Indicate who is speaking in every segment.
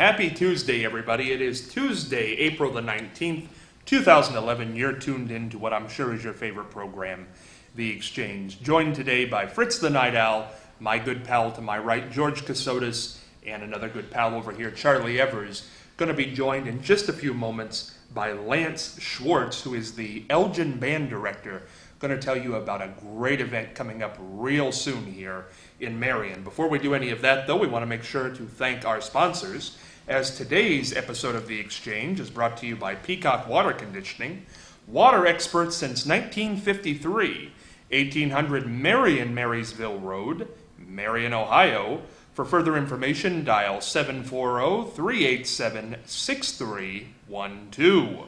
Speaker 1: Happy Tuesday, everybody. It is Tuesday, April the 19th, 2011. You're tuned in to what I'm sure is your favorite program, The Exchange. Joined today by Fritz the Night Owl, my good pal to my right, George Casotis, and another good pal over here, Charlie Evers. Going to be joined in just a few moments by Lance Schwartz, who is the Elgin Band Director. Going to tell you about a great event coming up real soon here in Marion. Before we do any of that, though, we want to make sure to thank our sponsors, as today's episode of The Exchange is brought to you by Peacock Water Conditioning, water experts since 1953, 1800 Marion Marysville Road, Marion, Ohio. For further information, dial 740-387-6312.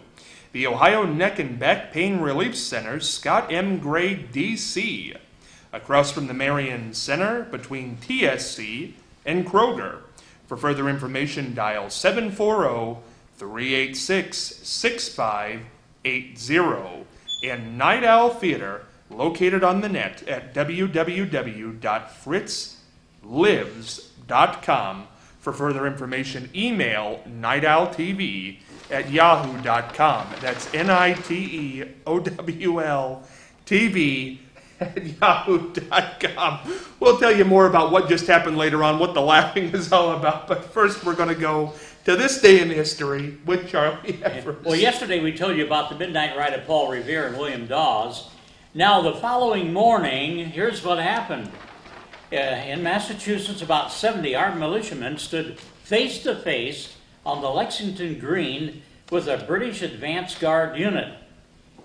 Speaker 1: The Ohio Neck and Back Pain Relief Center, Scott M. Gray, D.C., across from the Marion Center between TSC and Kroger. For further information, dial 740-386-6580. And Night Owl Theater, located on the net at www.fritzlives.com. For further information, email nightowltv@yahoo.com. That's NITEOWLTV@yahoo.com. We'll tell you more about what just happened later on, what the laughing is all about. But first, we're going to go to this day in history with Charlie Evers.
Speaker 2: Well, yesterday we told you about the midnight ride of Paul Revere and William Dawes. Now, the following morning, here's what happened. In Massachusetts, about 70 armed militiamen stood face to face on the Lexington Green with a British advance guard unit.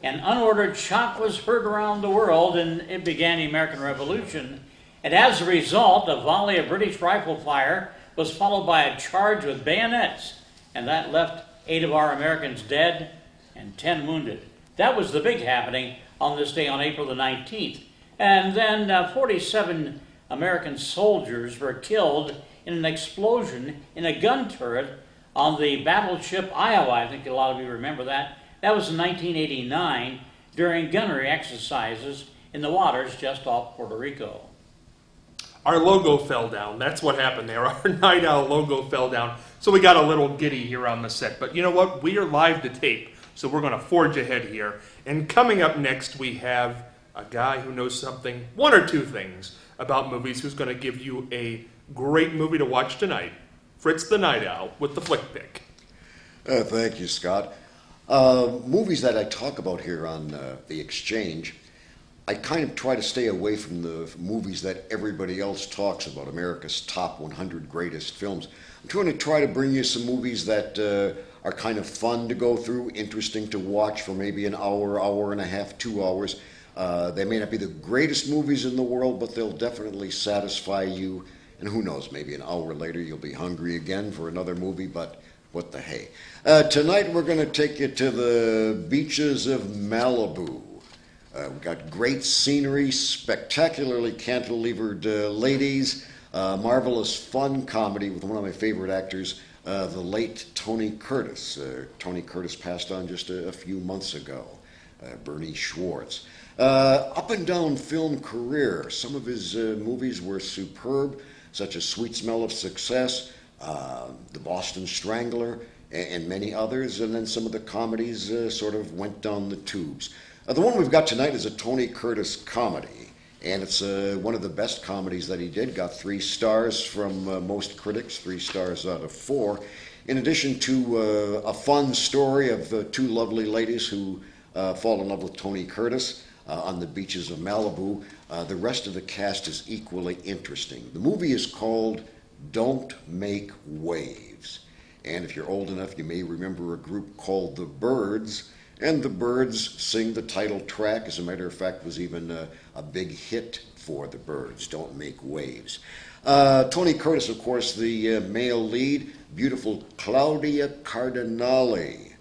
Speaker 2: An unordered shot was heard around the world, and it began the American Revolution. And as a result, a volley of British rifle fire was followed by a charge with bayonets, and that left 8 of our Americans dead and 10 wounded. That was the big happening on this day on April the 19th. And then 47 American soldiers were killed in an explosion in a gun turret on the battleship Iowa. I think a lot of you remember that. That was in 1989 during gunnery exercises in the waters just off Puerto Rico.
Speaker 1: Our logo fell down. That's what happened there. Our Night Owl logo fell down. So we got a little giddy here on the set. But you know what? We are live to tape. So we're going to forge ahead here. And coming up next, we have a guy who knows something, one or two things, about movies, who's going to give you a great movie to watch tonight. Fritz the Night Owl with the Flick Pick.
Speaker 3: Thank you, Scott. Movies that I talk about here on The Exchange, I kind of try to stay away from the movies that everybody else talks about, America's top 100 greatest films. I'm trying to bring you some movies that are kind of fun to go through, interesting to watch for maybe an hour, hour and a half, 2 hours. They may not be the greatest movies in the world, but they'll definitely satisfy you. And who knows, maybe an hour later you'll be hungry again for another movie, but what the hey. Tonight we're going to take you to the beaches of Malibu. We've got great scenery, spectacularly cantilevered ladies, marvelous fun comedy with one of my favorite actors, the late Tony Curtis. Tony Curtis passed on just a few months ago. Bernie Schwartz. Up and down film career. Some of his movies were superb, such as Sweet Smell of Success, The Boston Strangler, and many others. And then some of the comedies sort of went down the tubes. The one we've got tonight is a Tony Curtis comedy, and it's one of the best comedies that he did. Got 3 stars from most critics, 3 stars out of 4. In addition to a fun story of 2 lovely ladies who fall in love with Tony Curtis on the beaches of Malibu. The rest of the cast is equally interesting. The movie is called Don't Make Waves. And if you're old enough, you may remember a group called The Byrds. And The Byrds sing the title track. As a matter of fact, was even a big hit for The Byrds, Don't Make Waves. Tony Curtis, of course, the male lead. Beautiful Claudia Cardinale,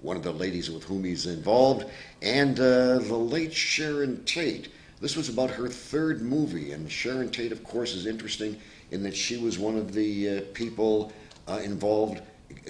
Speaker 3: one of the ladies with whom he's involved, and the late Sharon Tate. This was about her 3rd movie, and Sharon Tate, of course, is interesting in that she was one of the people involved,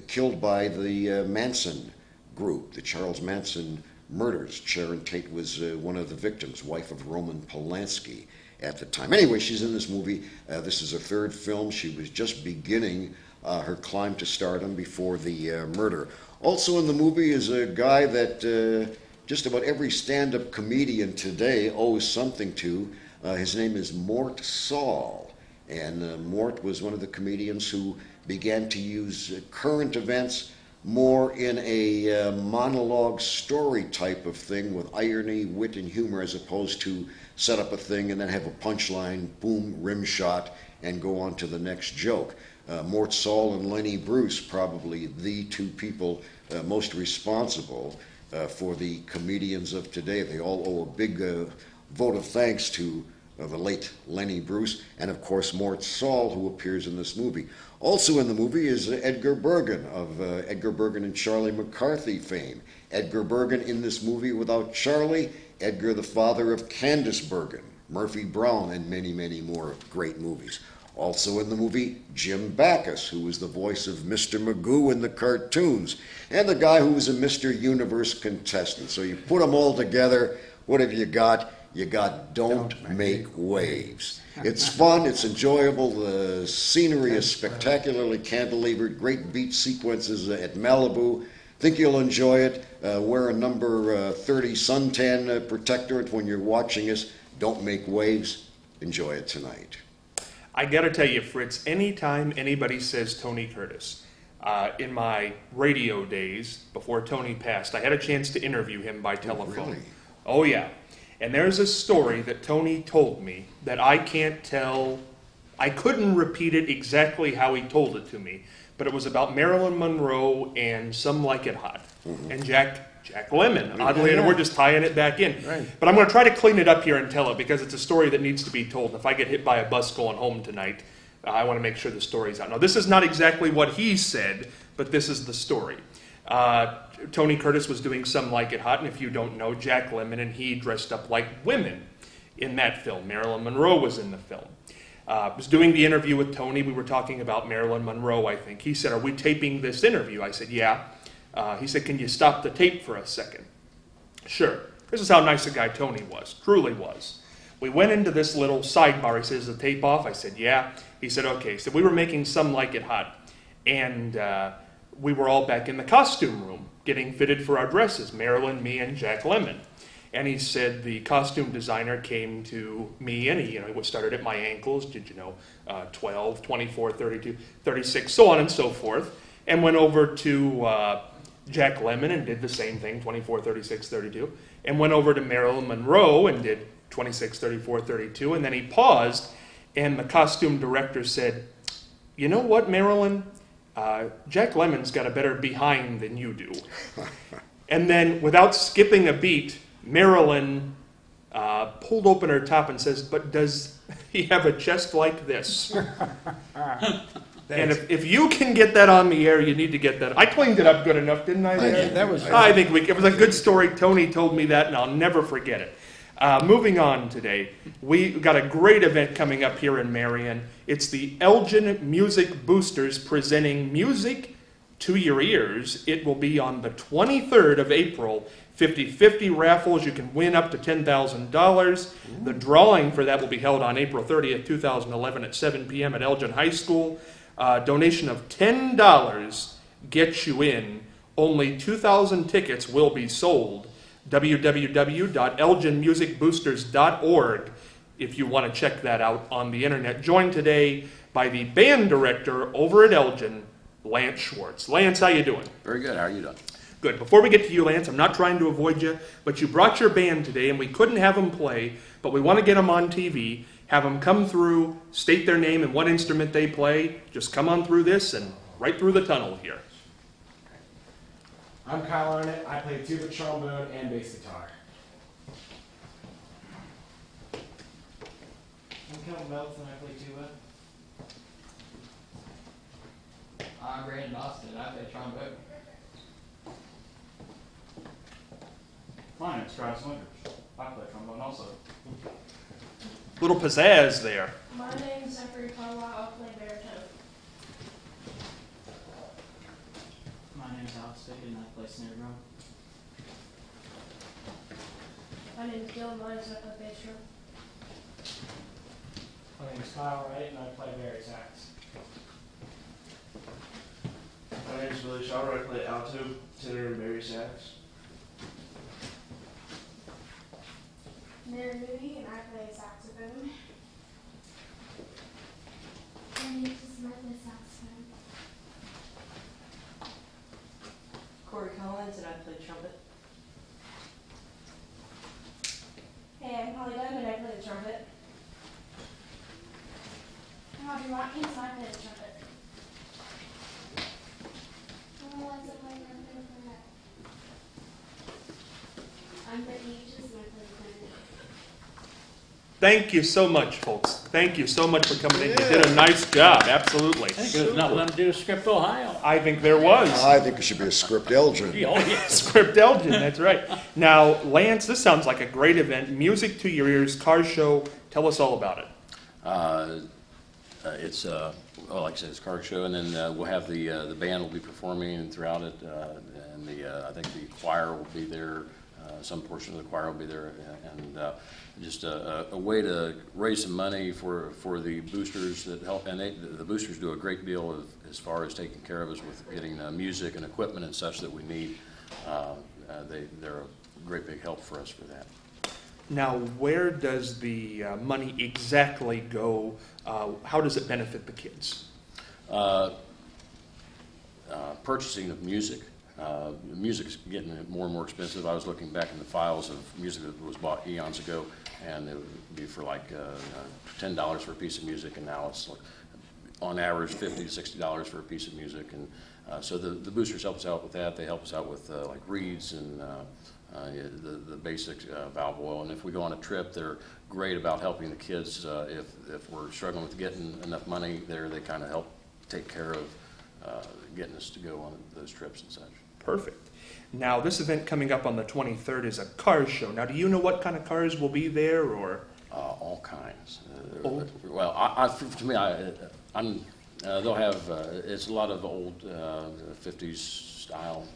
Speaker 3: killed by the Manson group, the Charles Manson murders. Sharon Tate was one of the victims, wife of Roman Polanski at the time. Anyway, she's in this movie. This is her 3rd film. She was just beginning her climb to stardom before the murder. Also in the movie is a guy that just about every stand-up comedian today owes something to. His name is Mort Saul, and Mort was one of the comedians who began to use current events more in a monologue story type of thing with irony, wit, and humor, as opposed to set up a thing and then have a punchline, boom, rim shot, and go on to the next joke. Mort Saul and Lenny Bruce, probably the two people most responsible for the comedians of today. They all owe a big vote of thanks to the late Lenny Bruce, and of course Mort Saul, who appears in this movie. Also in the movie is Edgar Bergen of Edgar Bergen and Charlie McCarthy fame. Edgar Bergen in this movie without Charlie, Edgar the father of Candice Bergen, Murphy Brown, and many, many more great movies. Also in the movie, Jim Backus, who was the voice of Mr. Magoo in the cartoons, and the guy who was a Mr. Universe contestant. So you put them all together, what have you got? You got Don't Make Waves. It's fun, it's enjoyable, the scenery is spectacularly cantilevered, great beach sequences at Malibu. Think you'll enjoy it. Wear a number 30 suntan protectorate when you're watching us. Don't make waves. Enjoy it tonight.
Speaker 1: I gotta tell you, Fritz, anytime anybody says Tony Curtis, in my radio days, before Tony passed, I had a chance to interview him by telephone.
Speaker 3: Really?
Speaker 1: Oh, yeah. And there's a story that Tony told me that I can't tell, I couldn't repeat it exactly how he told it to me, but it was about Marilyn Monroe and Some Like It Hot, and Jack Lemmon. Oddly enough, we're just tying it back in.
Speaker 4: Right.
Speaker 1: But I'm going to try to clean it up here and tell it because it's a story that needs to be told. If I get hit by a bus going home tonight, I want to make sure the story's out. Now, this is not exactly what he said, but this is the story. Tony Curtis was doing Some Like It Hot, and if you don't know, Jack Lemmon and he dressed up like women in that film. Marilyn Monroe was in the film. I was doing the interview with Tony. We were talking about Marilyn Monroe, I think. He said, "Are we taping this interview?" I said, "Yeah." He said, "Can you stop the tape for a second?" Sure. This is how nice a guy Tony was, truly was. We went into this little sidebar. He says, "Is the tape off?" I said, "Yeah." He said, "Okay." He said, "We were making Some Like It Hot, and we were all back in the costume room getting fitted for our dresses, Marilyn, me, and Jack Lemmon." And he said the costume designer came to me, and he started at my ankles, 12, 24, 32, 36, so on and so forth, and went over to Jack Lemmon and did the same thing, 24, 36, 32, and went over to Marilyn Monroe and did 26, 34, 32, and then he paused, and the costume director said, "You know what, Marilyn? Jack Lemmon's got a better behind than you do." And then, without skipping a beat, Marilyn pulled open her top and says, "But does he have a chest like this?" And if you can get that on the air, you need to get that. I cleaned it up good enough, didn't I? I think it was a good story. Tony told me that, and I'll never forget it. Moving on today, we got a great event coming up here in Marion. It's the Elgin Music Boosters presenting Music to Your Ears. It will be on the 23rd of April. 50-50 raffles. You can win up to $10,000. The drawing for that will be held on April 30th, 2011 at 7 p.m. at Elgin High School. Donation of $10 gets you in. Only 2,000 tickets will be sold. www.elginmusicboosters.org if you want to check that out on the internet. Joined today by the band director over at Elgin, Lance Schwartz. Lance, how you doing?
Speaker 4: Very good. How are you doing?
Speaker 1: Good. Before we get to you, Lance, I'm not trying to avoid you, but you brought your band today, and we couldn't have them play, but we want to get them on TV, have them come through, state their name and what instrument they play. Just come on through this and right through the tunnel here.
Speaker 5: I'm Kyle Arnett. I play tuba, trombone, and bass guitar.
Speaker 6: I'm Kelvin Belts and I play tuba. I'm Brandon Austin. I play trombone.
Speaker 7: My name's Travis Winters. I play trombone also.
Speaker 1: Little pizzazz there.
Speaker 8: My name's Zachary Carlisle. I play baritone.
Speaker 6: My name's Alex Stick and I play snare drum.
Speaker 8: My name's Dylan Lyons and I play bass drum.
Speaker 5: My name's Kyle Wright and I play bass sax. My name is Billy Schauber. I play alto, tenor, and bass sax.
Speaker 8: Mary Moody, and I play saxophone.
Speaker 4: My name is Martha Saxon.
Speaker 9: Corey Collins, and I play trumpet.
Speaker 8: Hey, I'm Holly Dunn, and I play the trumpet.
Speaker 4: I'm Audrey Watkins, and I play the trumpet. I'm Eliza White, and I play the clarinet. I'm Brittany Aegis, and I play the clarinet.
Speaker 1: Thank you so much, folks. Thank you so much for coming in. You did a nice job, absolutely.
Speaker 2: I think there's nothing to do with Script, Ohio.
Speaker 1: I think there was.
Speaker 3: I think it should be a script Elgin.
Speaker 2: Oh, yes.
Speaker 1: Script Elgin, that's right. Now, Lance, this sounds like a great event. Music to your ears, car show. Tell us all about it.
Speaker 10: It's well, like I said, it's a car show, and then we'll have the band will be performing throughout it, and I think the choir will be there. Some portion of the choir will be there, and just a way to raise some money for the boosters that help. And the boosters do a great deal of, as far as taking care of us with getting music and equipment and such that we need. They're a great big help for us for that.
Speaker 1: Now, where does the money exactly go? How does it benefit the kids?
Speaker 10: Purchasing of music. Music's getting more and more expensive. I was looking back in the files of music that was bought eons ago, and it would be for like $10 for a piece of music, and now it's like, on average $50 to $60 for a piece of music. And so the boosters help us out with that. They help us out with like reeds and the basic valve oil. And if we go on a trip, they're great about helping the kids. If we're struggling with getting enough money there, they kind of help take care of getting us to go on those trips and such.
Speaker 1: Perfect. Now, this event coming up on the 23rd is a car show. Now, do you know what kind of cars will be there, or?
Speaker 10: All kinds.
Speaker 1: Old?
Speaker 10: Well, to me, they'll have, it's a lot of old 50s style.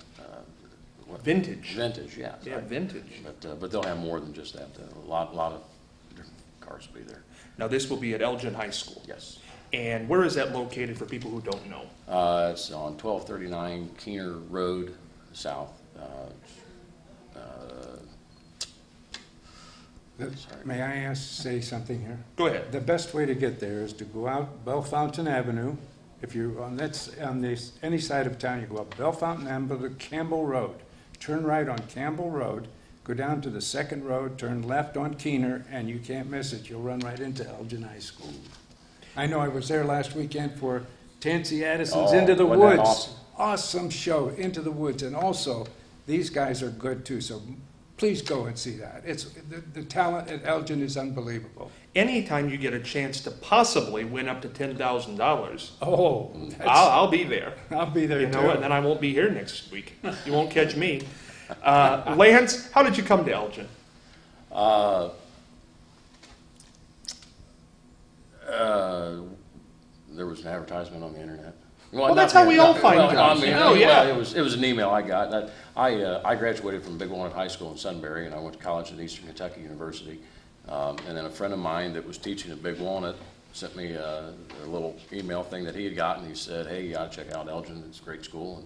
Speaker 1: Vintage.
Speaker 10: Vintage, yeah.
Speaker 1: Yeah, vintage.
Speaker 10: But they'll have more than just that. A lot of different cars will be there.
Speaker 1: Now, this will be at Elgin High School.
Speaker 10: Yes.
Speaker 1: And where is that located for people who don't know?
Speaker 10: It's on 1239 Keener Road South.
Speaker 11: May I say something here?
Speaker 1: Go ahead.
Speaker 11: The best way to get there is to go out Bell Fountain Avenue. If you're on any side of town, you go up Bell Fountain Avenue to Campbell Road. Turn right on Campbell Road, go down to the second road, turn left on Keener, and you can't miss it. You'll run right into Elgin High School. I know I was there last weekend for Tansy Addison's Into the
Speaker 10: wasn't that
Speaker 11: Woods.
Speaker 10: awesome?
Speaker 11: Awesome show, Into the Woods. And also, these guys are good too, so please go and see that. It's the talent at Elgin is unbelievable.
Speaker 1: Anytime you get a chance to possibly win up to $10,000,
Speaker 11: Oh,
Speaker 1: I'll be there.
Speaker 11: I'll be there
Speaker 1: You
Speaker 11: too.
Speaker 1: know, and then I won't be here next week. You won't catch me. Lance, how did you come to Elgin?
Speaker 10: There was an advertisement on the internet.
Speaker 1: Well, that's how we all find jobs.
Speaker 10: Well,
Speaker 1: yeah.
Speaker 10: it was an email I got. I graduated from Big Walnut High School in Sunbury, and I went to college at Eastern Kentucky University. And then a friend of mine that was teaching at Big Walnut sent me a little email thing that he had gotten. He said, "Hey, you got to check out Elgin. It's a great school."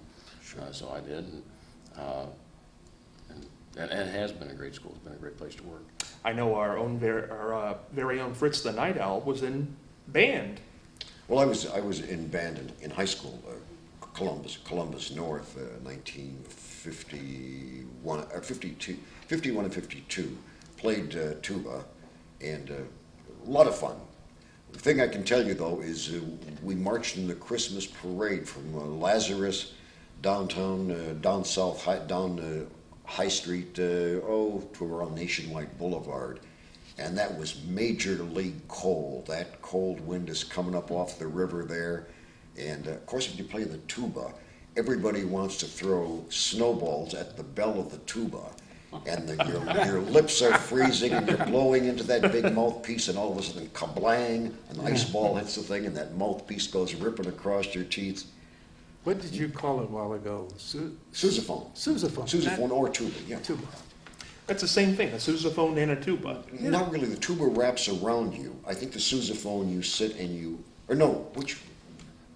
Speaker 10: And so I did. And it has been a great school. It's been a great place to work.
Speaker 1: I know our very own Fritz the Night Owl was in band.
Speaker 3: Well, I was in band in high school, Columbus North, 1951, 51 and 52. Played tuba, and a lot of fun. The thing I can tell you though is we marched in the Christmas parade from Lazarus downtown, down High Street, to around Nationwide Boulevard. And that was major league cold. That cold wind is coming up off the river there. And of course, if you play the tuba, everybody wants to throw snowballs at the bell of the tuba. And your lips are freezing and you're blowing into that big mouthpiece, and all of a sudden, kablang, an ice ball hits the thing and that mouthpiece goes ripping across your teeth.
Speaker 11: What did you call it a while ago?
Speaker 3: Sousaphone.
Speaker 11: Sousaphone.
Speaker 3: Sousaphone or tuba, yeah.
Speaker 11: Tuba.
Speaker 1: That's the same thing, a sousaphone and a tuba.
Speaker 3: Not really. The tuba wraps around you. I think the sousaphone you sit and you, or no, which?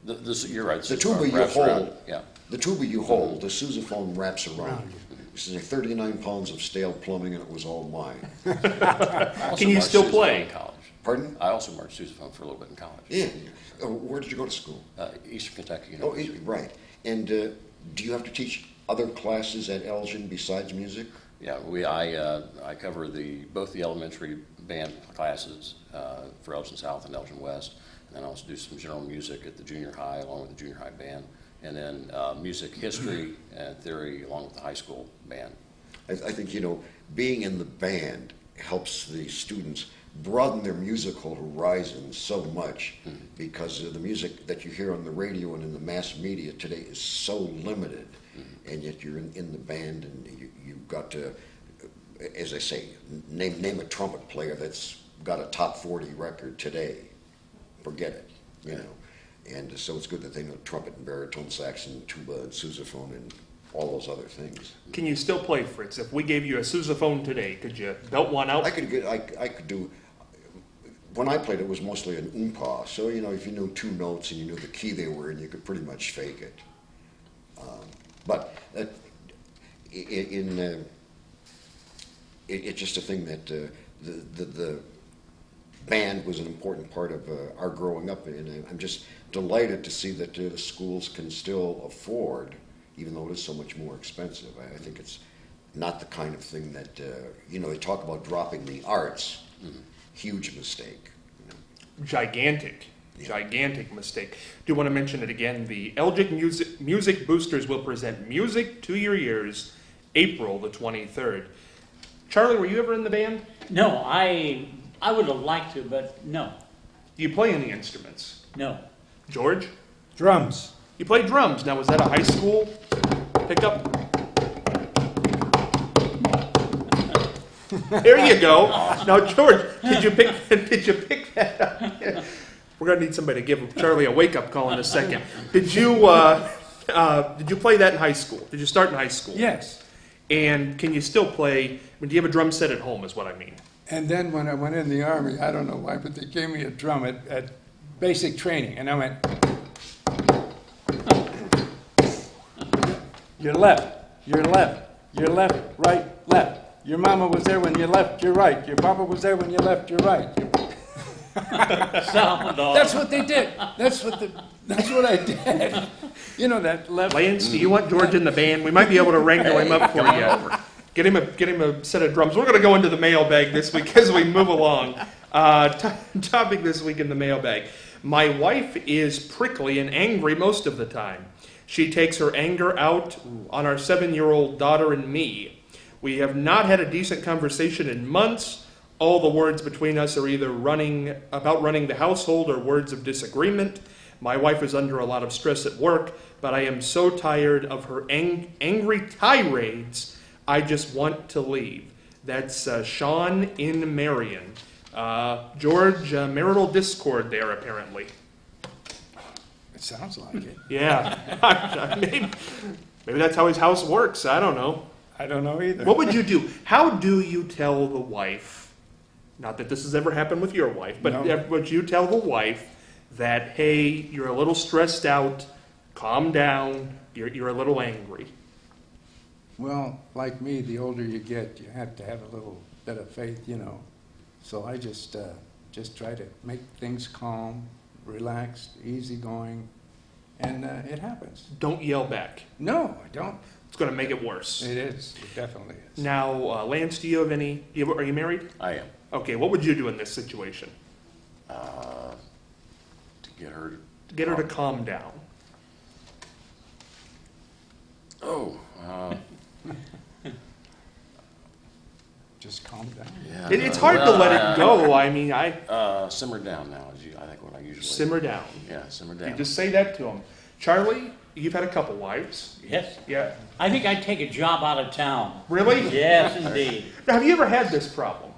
Speaker 10: You're right.
Speaker 3: The tuba you
Speaker 10: wraps
Speaker 3: hold.
Speaker 10: around. Yeah.
Speaker 3: The tuba you hold, the sousaphone wraps around
Speaker 11: Around
Speaker 3: you. This is 39 pounds of stale plumbing, and it was all mine.
Speaker 10: I also
Speaker 1: Can you
Speaker 10: marched
Speaker 1: still
Speaker 10: sousaphone
Speaker 1: play?
Speaker 10: in college.
Speaker 3: Pardon?
Speaker 10: I also marched sousaphone for a little bit in college.
Speaker 3: Yeah. Where did you go to school?
Speaker 10: Eastern Kentucky
Speaker 3: Oh,
Speaker 10: University.
Speaker 3: right. And do you have to teach other classes at Elgin besides music?
Speaker 10: Yeah, I cover both the elementary band classes for Elgin South and Elgin West, and then I also do some general music at the junior high along with the junior high band, and then music history and theory along with the high school band.
Speaker 3: I think, being in the band helps the students broaden their musical horizons so much because the music that you hear on the radio and in the mass media today is so limited, and yet you're in the band and you've got to, as I say, name a trumpet player that's got a top 40 record today. Forget it, And so it's good that they know trumpet and baritone sax and tuba and sousaphone and all those other things.
Speaker 1: Can you still play, Fritz? If we gave you a sousaphone today, could you belt one out?
Speaker 3: I could do. When I played, it was mostly an oompa. So if you knew two notes and you knew the key they were in, you could pretty much fake it. But it's just a thing that the band was an important part of our growing up, and I'm just delighted to see that the schools can still afford, even though it is so much more expensive. I think it's not the kind of thing that they talk about dropping the arts. Huge mistake.
Speaker 1: Gigantic mistake. Do you want to mention it again? The Elgin Music Boosters will present Music to Your Ears, April the 23rd. Charlie, were you ever in the band?
Speaker 2: No, I would have liked to, but no.
Speaker 1: Do you play any instruments?
Speaker 2: No.
Speaker 1: George?
Speaker 11: Drums.
Speaker 1: You play drums. Now, was that a high school pickup? There you go. Now, George, did you pick that up? We're gonna need somebody to give Charlie a wake-up call in a second. Did you play that in high school? Did you start in high school?
Speaker 11: Yes.
Speaker 1: And can you still play? Do you have a drum set at home? Is what I mean.
Speaker 11: And then when I went in the Army, I don't know why, but they gave me a drum at basic training. And I went, you're left, you're left, you're left, right, left. Your mama was there when you left, you're right. Your papa was there when you left, you're right. That's what they did. That's what I did. That left.
Speaker 1: Lance, do you want George in the band? We might be able to wrangle him up for you. Get him a set of drums. We're going to go into the mailbag this week as we move along. Topic this week in the mailbag. My wife is prickly and angry most of the time. She takes her anger out on our 7-year-old daughter and me. We have not had a decent conversation in months. All the words between us are either running the household or words of disagreement. My wife is under a lot of stress at work, but I am so tired of her angry tirades, I just want to leave. That's Sean in Marion. George, marital discord there, apparently.
Speaker 11: It sounds like it.
Speaker 1: Yeah. Maybe that's how his house works. I don't know.
Speaker 11: I don't know either.
Speaker 1: What would you do? How do you tell the wife, not that this has ever happened with your wife, but
Speaker 11: No.
Speaker 1: would you tell the wife that, hey, you're a little stressed out, calm down, you're a little angry?
Speaker 11: Well, like me, the older you get, you have to have a little bit of faith, So I just try to make things calm, relaxed, easygoing, and it happens.
Speaker 1: Don't yell back.
Speaker 11: No, I don't.
Speaker 1: It's going to make it worse.
Speaker 11: It is. It definitely is.
Speaker 1: Now, Lance, do you have any? Are you married?
Speaker 10: I am.
Speaker 1: Okay, what would you do in this situation?
Speaker 10: To get her.
Speaker 1: Get her to calm down.
Speaker 11: Just calm down.
Speaker 10: Yeah.
Speaker 1: It's hard to let it go. I mean,
Speaker 10: Simmer down now. I think what I usually.
Speaker 1: simmer down.
Speaker 10: Yeah, simmer down.
Speaker 1: You just say that to him. Charlie, you've had a couple wives.
Speaker 2: Yes.
Speaker 1: Yeah.
Speaker 2: I think I'd take a job out of town.
Speaker 1: Really?
Speaker 2: Yes, indeed.
Speaker 1: Now, have you ever had this problem?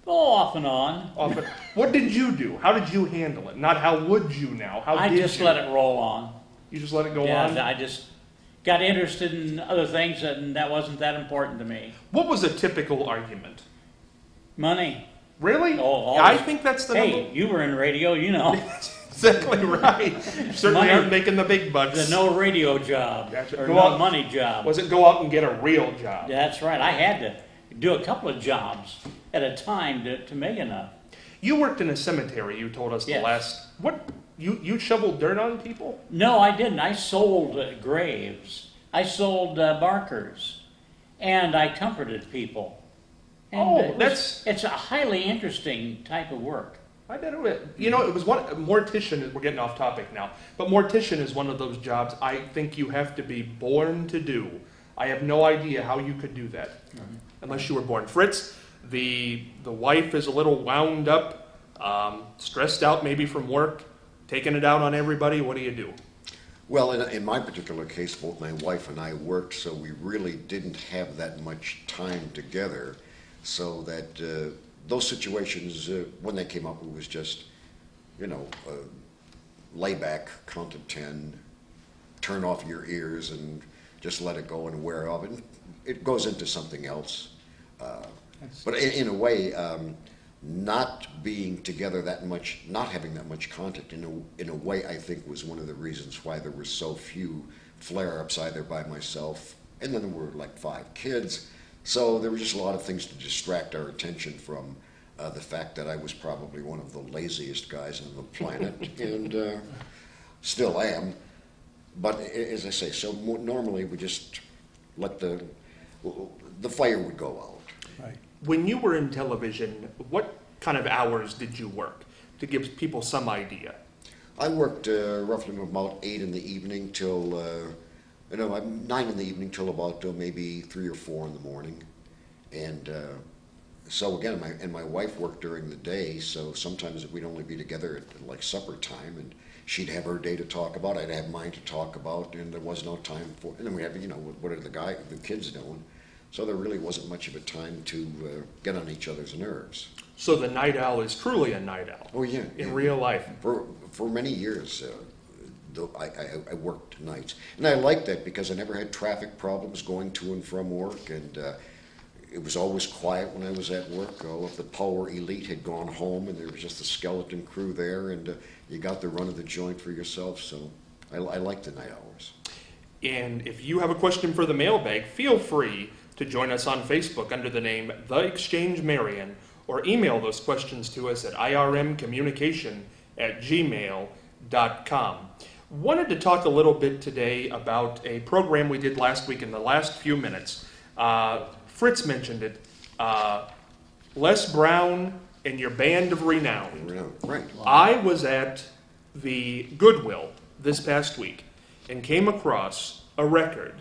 Speaker 2: Oh, off and on.
Speaker 1: Often. What did you do? How did you handle it? Not how would you now? How
Speaker 2: I
Speaker 1: did
Speaker 2: just
Speaker 1: you?
Speaker 2: let it roll on.
Speaker 1: You just let it go
Speaker 2: Yeah,
Speaker 1: on?
Speaker 2: I just got interested in other things, and that wasn't that important to me.
Speaker 1: What was a typical argument?
Speaker 2: Money.
Speaker 1: Really?
Speaker 2: Oh,
Speaker 1: I think that's the number.
Speaker 2: Hey, you were in radio, you know.
Speaker 1: Exactly right. You certainly
Speaker 2: Money.
Speaker 1: aren't making the big
Speaker 2: The
Speaker 1: bucks.
Speaker 2: no radio job,
Speaker 1: That's right.
Speaker 2: or
Speaker 1: Go
Speaker 2: no
Speaker 1: out-
Speaker 2: money job.
Speaker 1: Was it go out and get a real job?
Speaker 2: That's right. I had to do a couple of jobs at a time to make enough.
Speaker 1: You worked in a cemetery, you told us the
Speaker 2: Yes.
Speaker 1: last, you shoveled dirt on people?
Speaker 2: No, I didn't. I sold graves. I sold markers, and I comforted people. And
Speaker 1: Oh,
Speaker 2: it was-
Speaker 1: that's-
Speaker 2: it's a highly interesting type of work.
Speaker 1: I bet it was. You know, it was mortician, we're getting off topic now, but mortician is one of those jobs I think you have to be born to do. I have no idea how you could do that, unless you were born. Fritz, the wife is a little wound up, stressed out maybe from work, taking it out on everybody. What do you do?
Speaker 3: Well, in my particular case, both my wife and I worked, so we really didn't have that much time together. So that those situations, when they came up, it was just, lay back, count to 10, turn off your ears, and just let it go and wear off. And it goes into something else. But in a way, not being together that much, not having that much contact, in a way, I think was one of the reasons why there were so few flare-ups, either by myself, and then there were like 5 kids. So there were just a lot of things to distract our attention from the fact that I was probably one of the laziest guys on the planet, and still am. But as I say, so normally we just let the fire would go out.
Speaker 11: Right.
Speaker 1: When you were in television, what kind of hours did you work, to give people some idea?
Speaker 3: I worked roughly from about 8 in the evening till 9 in the evening till about maybe 3 or 4 in the morning, and so again, my wife worked during the day, so sometimes we'd only be together at like supper time, and she'd have her day to talk about, I'd have mine to talk about, and there was no time for. And then we have what are the kids doing? So there really wasn't much of a time to get on each other's nerves.
Speaker 1: So the night owl is truly a night owl.
Speaker 3: Oh yeah,
Speaker 1: In real life.
Speaker 3: For many years. I worked nights, and I liked that because I never had traffic problems going to and from work, and it was always quiet when I was at work. If the power elite had gone home and there was just a skeleton crew there, and you got the run of the joint for yourself, so I liked the night hours.
Speaker 1: And if you have a question for the mailbag, feel free to join us on Facebook under the name The Exchange Marion, or email those questions to us at irmcommunication@gmail.com. Wanted to talk a little bit today about a program we did last week in the last few minutes. Fritz mentioned it. Les Brown and your Band of Renown.
Speaker 3: Right.
Speaker 1: I was at the Goodwill this past week and came across a record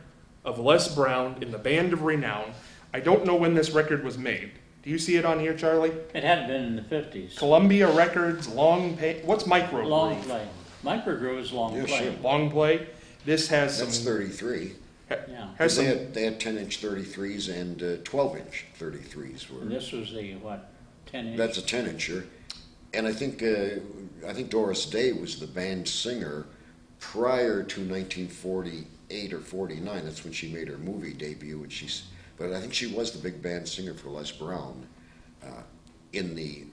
Speaker 1: of Les Brown in the Band of Renown. I don't know when this record was made. Do you see it on here, Charlie?
Speaker 2: It had been in the 50s.
Speaker 1: Columbia Records, what's Micro
Speaker 2: Long
Speaker 1: Groove?
Speaker 2: play. Microgroove is long
Speaker 3: Yeah,
Speaker 2: play.
Speaker 3: sure.
Speaker 1: Long play. This has
Speaker 3: That's
Speaker 1: some.
Speaker 3: 33.
Speaker 2: Yeah.
Speaker 1: Has some.
Speaker 3: They had 10-inch 33s and 12-inch 33s.
Speaker 2: And this was the, 10-inch?
Speaker 3: That's a 10-incher, and I think Doris Day was the band singer prior to 1948 or 49. That's when she made her movie debut, but I think she was the big band singer for Les Brown in the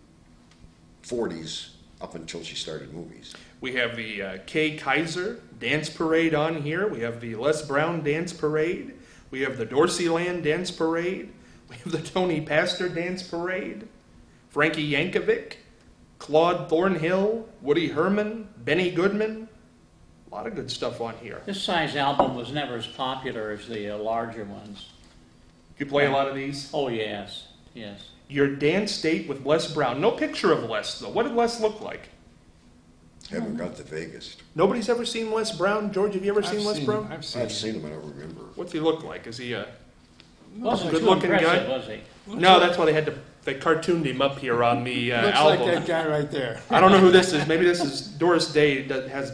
Speaker 3: 40s up until she started movies.
Speaker 1: We have the Kay Kaiser Dance Parade on here. We have the Les Brown Dance Parade. We have the Dorseyland Dance Parade. We have the Tony Pastor Dance Parade. Frankie Yankovic, Claude Thornhill, Woody Herman, Benny Goodman. A lot of good stuff on here.
Speaker 2: This size album was never as popular as the larger ones.
Speaker 1: You play a lot of these?
Speaker 2: Oh, yes. Yes.
Speaker 1: Your dance date with Les Brown. No picture of Les, though. What did Les look like?
Speaker 3: Haven't got to Vegas.
Speaker 1: Nobody's ever seen Les Brown? George, have you ever seen Les Brown?
Speaker 11: I've seen
Speaker 3: I've seen him. I don't remember.
Speaker 1: What's he look like? Is he a...
Speaker 2: Wasn't too
Speaker 1: Good-looking
Speaker 2: impressive,
Speaker 1: guy?
Speaker 2: was he?
Speaker 1: No, that's why they cartooned him up here on the
Speaker 11: Looks
Speaker 1: album.
Speaker 11: like that guy right there.
Speaker 1: I don't know who this is. Maybe this is Doris Day that has,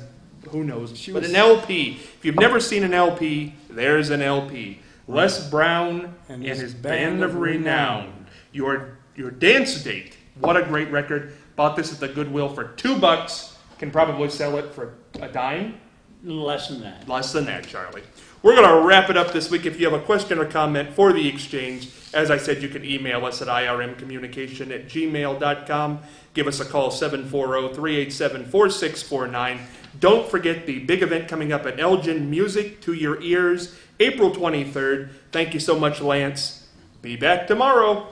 Speaker 1: who knows.
Speaker 11: She
Speaker 1: But
Speaker 11: was-
Speaker 1: an LP. If you've never seen an LP, there's an LP. Les Brown and his Band of Renown. Your dance date. What a great record. Bought this at the Goodwill for $2. Can probably sell it for a dime.
Speaker 2: Less than that.
Speaker 1: Less than that, Charlie. We're going to wrap it up this week. If you have a question or comment for the exchange, as I said, you can email us at irmcommunication@gmail.com. Give us a call, 740-387-4649. Don't forget the big event coming up at Elgin, Music to Your Ears, April 23rd. Thank you so much, Lance. Be back tomorrow.